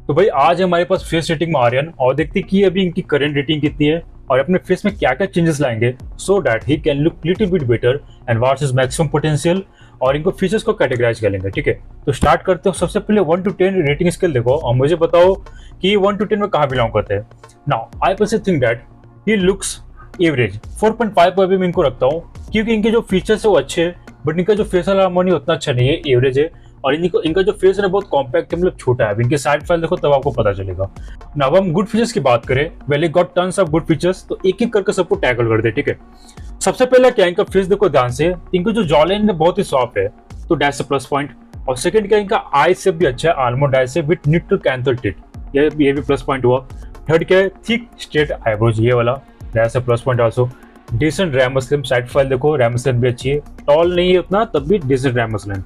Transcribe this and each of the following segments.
तो भाई आज हमारे पास फेस रेटिंग में आर्यन और देखते हैं कि अभी इनकी करंट रेटिंग कितनी है और अपने फेस में क्या क्या चेंजेस लाएंगे so that he can look little bit better and what's is maximum potential. और इनको फीचर्स को कैटेगराइज कर लेंगे। ठीक है, तो स्टार्ट करते हो। सबसे पहले 1 to 10 रेटिंग स्केल देखो और मुझे बताओ कि 1 to 10 में कहाँ बिलोंग करते हैं। Now I personally think that he looks average. 4.5 पर भी मैं इनको रखता हूँ क्योंकि इनके जो फीचर्स है वो अच्छे हैं बट इनका जो फेशियल हार्मोनी उतना अच्छा नहीं है, एवरेज है। और इनका जो फेस है ना बहुत कॉम्पैक्ट है, मतलब छोटा है। अब इनके साइड फाइल देखो तब आपको पता चलेगा ना। अब हम गुड फीचर्स की बात करें, well got tons of good features, तो एक एक करके सबको टैकल कर दे। ठीक है, सबसे पहले क्या इनका फेस देखो ध्यान से, इनका जो जॉ लाइन है बहुत ही सॉफ्ट है, तो दैट्स अ प्लस पॉइंट। और सेकंड क्या इनका आई शेप भी अच्छा है, almond eye shape with neutral canthal टिट, ये भी प्लस पॉइंट हुआ। थर्ड क्या है, थिक स्ट्रेट आईब्रोज, ये वाला that's a plus point also. Decent ram muslin, side profile देखो रैम मसलिन भी अच्छी है, टॉल नहीं है उतना तब भी डिसेंट रैम मसलिन।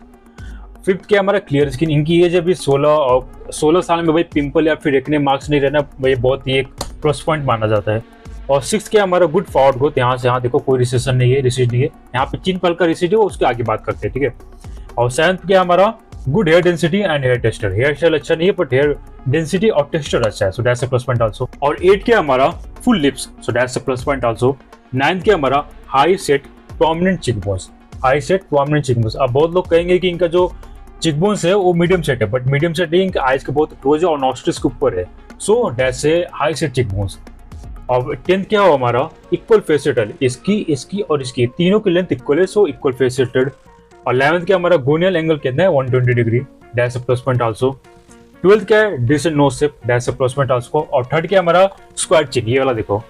फिफ्थ क्या हमारा क्लियर स्किन, इनकी एज अभी 16 और 16 साल में भाई पिंपल या फिर एक्ने मार्क्स नहीं रहना भाई बहुत ही एक प्लस पॉइंट माना जाता है। और सिक्स क्या हमारा गुड फॉरवर्ड ग्रोथ, यहाँ से यहाँ देखो कोई रिसेशन नहीं है, रिसीड नहीं है, यहाँ पे 3 पल का रिसीड है, उसके आगे बात करते हैं। ठीक है, और सेवंथ क्या हमारा good hair density and hair texture, hair style अच्छा नहीं है बट हेयर डेंसिटी और टेक्सचर अच्छा है, so that's a plus point also. और 8 क्या हमारा full lips, so that's a plus point also. 9 क्या हमारा high set prominent cheekbones, high set prominent cheekbones. अब बहुत लोग कहेंगे कि इनका जो चिकबोन्स है वो मीडियम सेट है, बट मीडियम सेट नहीं, इनके आइज के बहुत क्लोज है और नॉस्ट्रिल्स के ऊपर है, so that's a high set cheekbones. और 10th क्या हो हमारा इक्वल फेसेटल, इसकी और इसकी तीनों की लेंथ इक्वल है, सो इक्वल फेसेटेड। और 11th क्या हमारा गोनियल एंगल कितना है 120 degree, that's a plus point also. 12th क्या है decent nose shape, that's a plus point also. और थर्ड क्या हमारा स्क्वायर चिन, ये वाला देखो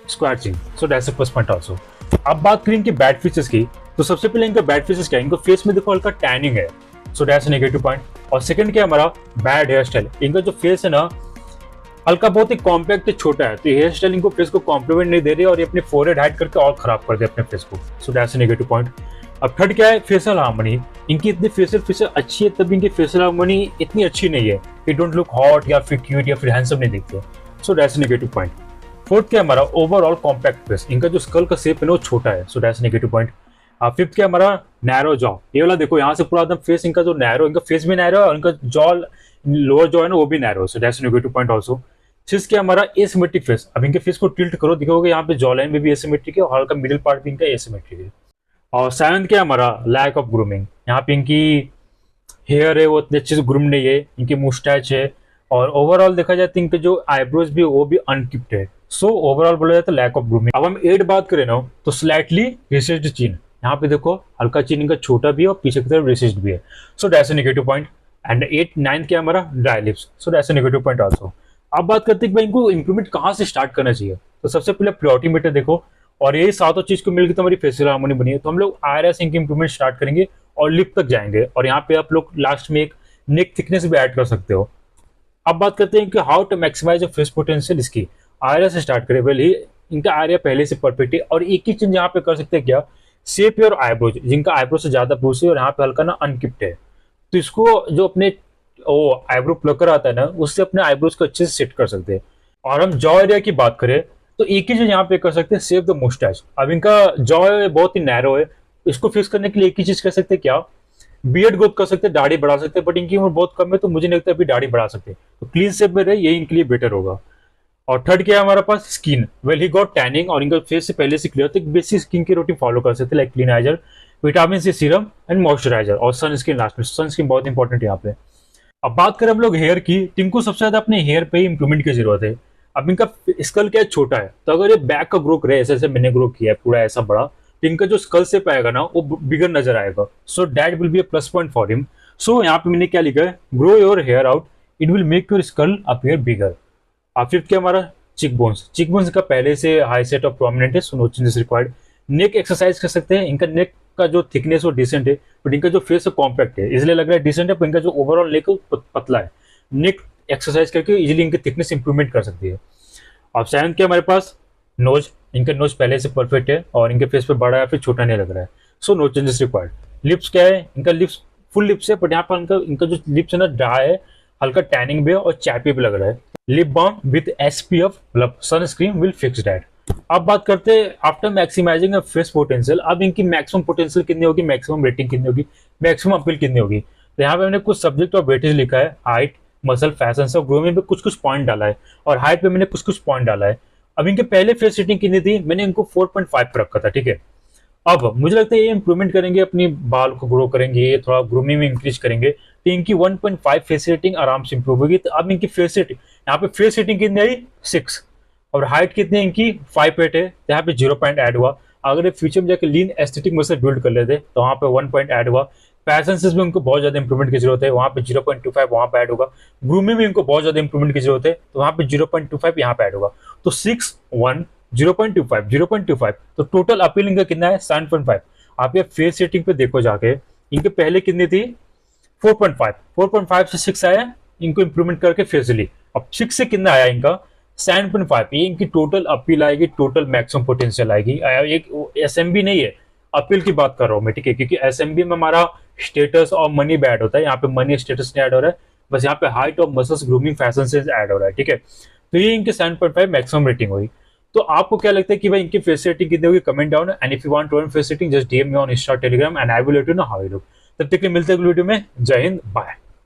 square chin, so that's a plus point also. अब बात करें इनके बैड फीचर्स की, तो सबसे पहले इनका बैड फीचर्स क्या है, इनको फेस में देखो हल्का टैनिंग है, so that's a negative point. और सेकंड क्या हमारा बैड हेयर स्टाइल, इनका जो फेस है ना हल्का बहुत ही कॉम्पैक्ट है, छोटा है, तो हेयर स्टाइल इनको फेस को कॉम्प्लीमेंट नहीं दे रही और ये अपने फोरहेड हाइड करके और खराब कर दे अपने फेस को, सो दैट्स अ नेगेटिव पॉइंट। अब थर्ड क्या है फेशियल हार्मनी, इनकी इतनी फेशियल फीचर अच्छी है तब इनकी फेशियल हार्मनी इतनी अच्छी नहीं है, ये डोंट लुक हॉट या फिर क्यूट या फिर हैंडसम नहीं दिखते, सो that's a negative point. Fourth क्या हमारा ओवरऑल कॉम्पैक्ट फेस, इनका जो स्कल का शेप है ना वो छोटा है, so that's negative point. Fifth क्या हमारा नैरो जॉ, ये वाला देखो यहाँ से पूरा एकदम फेस इनका जो नैरो, इनका फेस भी नैरो है और इनका जॉ लोअर जॉ है ना वो भी narrow, so that's negative point also. Six क्या हमारा एसिमेट्रिक फेस, अब इनके फेस को टिल्ट करो दिखोगे यहाँ पे जॉ लाइन में भी एसिमेट्रिक है और हल्का मिडिल पार्ट भी इनका एसिमेट्रिक है। और सेवंथ क्या हमारा लैक ऑफ ग्रूमिंग, यहाँ पे इनकी हेयर है वो इतने अच्छे से ग्रूम नहीं है, इनकी मुस्टैच है और ओवरऑल देखा जाए तो इनके जो आईब्रोज भी वो भी अनकिप्ड है, सो ओवरऑल बोला जाए तो लैक ऑफ ग्रूमिंग। अब हम 8 बात करें ना तो स्लाइटली रिसेस्ड चिन, यहाँ पे देखो हल्का चिन इनका छोटा भी है और पीछे की तरफ रिसेस्ड भी है, so that's a negative point. And 8 9 क्या हमारा dry lips, so that's a negative point also. अब बात करते हैं कि भाई इनको इंप्रूवमेंट कहाँ से स्टार्ट करना चाहिए, तो सबसे पहले प्रियोरिटी देखो और यही सातों चीज को मिलकर तुम्हारी फेशियल हार्मोनी बनी है, तो हम लोग आईआरएस इनकी इंप्रूवमेंट स्टार्ट करेंगे और लिप तक जाएंगे और यहाँ पे आप लोग लास्ट में एक नेक थिकनेस भी ऐड कर सकते हो। अब बात करते हैं कि how to maximize face potential, इसकी आर्या से स्टार्ट करें। वेल ही इनका आर्या पहले से परफेक्ट है और एक ही चीज यहाँ पे कर सकते हैं क्या, शेप योर आईब्रोज, जिनका आईब्रो से ज्यादा ब्रूस है और यहाँ पे हल्का ना अनकिप्ड है, तो इसको जो अपने वो आईब्रो प्लकर आता है ना उससे अपने आईब्रोज को अच्छे से सेट कर सकते हैं। और हम जॉ एरिया की बात करें तो एक ही चीज यहाँ पे कर सकते हैं, सेव द मुस्टैच। अब इनका जॉ बहुत ही नैरो है, इसको फिक्स करने के लिए एक ही चीज कर सकते हैं क्या, बियर्ड ग्रोथ कर सकते हैं, दाढ़ी बढ़ा सकते हैं, बट इनकी उम्र बहुत कम है तो मुझे नहीं लगता अभी दाढ़ी बढ़ा सकते, तो क्लीन शेप में रहे यही इनके लिए बेटर होगा। और थर्ड क्या है हमारे पास skin, well he got tanning और इनका फेस से पहले से क्लियर, तो एक बेसिक स्किन की रूटीन फॉलो कर सकते हैं like cleanser, vitamin C serum and moisturiser और सन स्किन लास्ट में, सन स्किन बहुत इंपॉर्टेंट है यहाँ पे। अब बात करें हम लोग हेयर की, तो इनको सबसे ज्यादा अपने हेयर पे ही इंप्रूवमेंट की जरूरत है। अब इनका स्कल क्या है छोटा है, तो अगर ये बैक का ग्रो करे ऐसे ऐसे मैंने ग्रो किया है पूरा ऐसा बड़ा, तो इनका जो स्कल शेप आएगा ना वो बिगर नजर आएगा, so that will be a plus point for him. So यहाँ पे मैंने क्या लिखा है, grow your hair out, it will make your skull appear bigger. अब फिफ्थ क्या हमारा चिक बोन्स, चिक बोन्स का पहले से हाई सेट ऑफ प्रोमिनेंट है, सो नो चेंजेस रिक्वायर्ड। नेक एक्सरसाइज कर सकते हैं, इनका नेक का जो थिकनेस वो डिसेंट है बट इनका जो फेस है कॉम्पैक्ट है, इसलिए लग रहा है डिसेंट है, पर इनका जो ओवरऑल नेक पतला है, नेक एक्सरसाइज करके इजीली इनकी थिकनेस इंप्रूवमेंट कर सकती है। अब सेवंथ क्या हमारे पास नोज, इनका नोज पहले से परफेक्ट है और इनके फेस पे बड़ा या फिर छोटा नहीं लग रहा है, so no changes required. Lips क्या है, इनका लिप्स फुल लिप्स है बट यहाँ पर इनका जो लिप्स है ना ड्राई है, हल्का टैनिंग भी है और चैपी भी लग रहा है। लिप बाम विद एसपीएफ मतलब सनस्क्रीन विल फिक्स दैट। अब बात करते हैं आफ्टर मैक्सिमाइजिंग फेस पोटेंशियल, अब इनकी मैक्सिमम पोटेंशियल कितनी होगी, मैक्सिमम रेटिंग कितनी होगी, मैक्सिमम अपील कितनी होगी। तो यहाँ पे मैंने कुछ सब्जेक्ट और वेटेज लिखा है, हाइट, मसल फैशन से, ग्रूमिंग पे कुछ कुछ पॉइंट डाला है, और हाइट पे मैंने कुछ कुछ पॉइंट डाला है। अब इनके पहले फेस रेटिंग कितनी थी, मैंने इनको 4.5 पर रखा था, ठीक है। अब मुझे लगता है ये इंप्रूवमेंट करेंगे, अपनी बाल को ग्रो करेंगे, ये थोड़ा ग्रूमिंग में इंक्रीज करेंगे, तो इनकी 1.5 फेस रेटिंग आराम से इंप्रूव होगी। तो अब इनकी फेस रेटिंग, यहाँ पे फेस रेटिंग कितनी आई 6, और हाइट कितनी है इनकी 5'8" है, तो यहाँ पे 0 पॉइंट ऐड हुआ। अगर ये फ्यूचर में जाकर लीन एस्थेटिक मसल बिल्ड कर लेते तो वहाँ पे 1 पॉइंट ऐड हुआ। पैसेंसेस में उनको बहुत ज्यादा इंप्रूवमेंट की जरूरत है, वहाँ पे 0.25 वहाँ पे ऐड होगा। ग्रूमिंग में इनको बहुत ज्यादा इंप्रूवमेंट की जरूरत है, तो वहाँ पे 0.25 यहाँ पे ऐड होगा। तो 6, 1, 0.25, 0.25, तो टोटल अपील इनका कितना है 7.5। आप ये फेस रेटिंग पे देखो जाके, इनके पहले कितनी थी 4.5, 4.5 से 6 आया, इनको इंप्रूवमेंट करके फेस ली। अब 6 से कितना आया इनका 7.5, ये इनकी टोटल अपील आएगी, टोटल मैक्सिमम पोटेंशियल आएगी। एक एसएमबी नहीं है, अपील की बात कर रहा हूँ मैं, ठीक है, क्योंकि एसएमबी में हमारा स्टेटस और मनी भी ऐड होता है, यहाँ पे मनी स्टेटस नहीं ऐड हो रहा है, बस यहाँ पे हाइट और मसल्स ग्रूमिंग फैशन से ऐड हो रहा है, ठीक है। तो ये इनके 7.5 मैक्सिमम रेटिंग हुई। तो आपको क्या लगता है कि भाई इनकी फेस रेटिंग कितनी होगी, comment down, and if you want to earn face rating just DM me on insta telegram and I will let you know how you look. तब तक के लिए मिलते हैं अगली वीडियो में। जय हिंद, बाय।